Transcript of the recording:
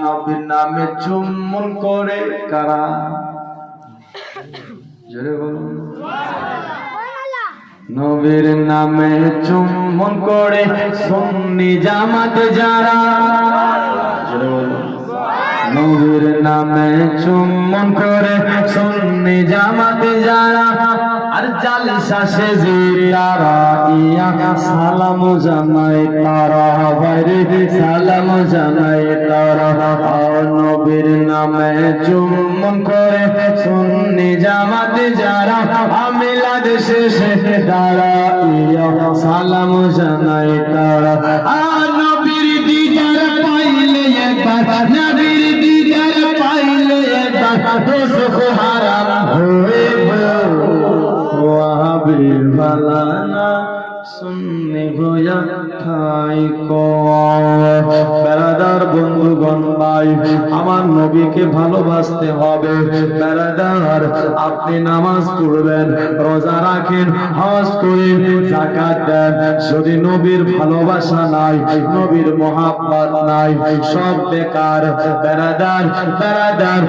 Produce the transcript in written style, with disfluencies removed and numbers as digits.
নবীর নামে চুম্বন করে কারা? জোরে বলুন। নবীর নামে চুম্বন করে সুন্নি জামাত যারা, জোরে বলুন। নবীর নামে চুম্বন করে সুন্নি জামাত যারা, আর জালসা সেজে তারা ইয়া সালাম জানাই তারা, বাইরে সালাম জানাই তারা। নবীর নামে চুম্বন করে সুন্নি জামাত যারা, মিলাদ শেষে তারা ইয়া সালাম জানাই তারা। নবীর দিদার পাইলে একবার, নবীর দিদার পাইলে একবার দোজখ হারাম হইবে। ওয়াহাবি বালানা সুন্নি হইয়া থাইকো। বেরাদার বন্ধুগণ, ভাই আমার নবীকে ভালোবাসতে হবে। বেরাদার, আপনি নামাজ পড়বেন, রোজা রাখেন, হজ করেন, যাকাত দেন, যদি নবীর ভালোবাসা নাই, নবীর মহাব্বত নাই, সব বেকার। বেরাদার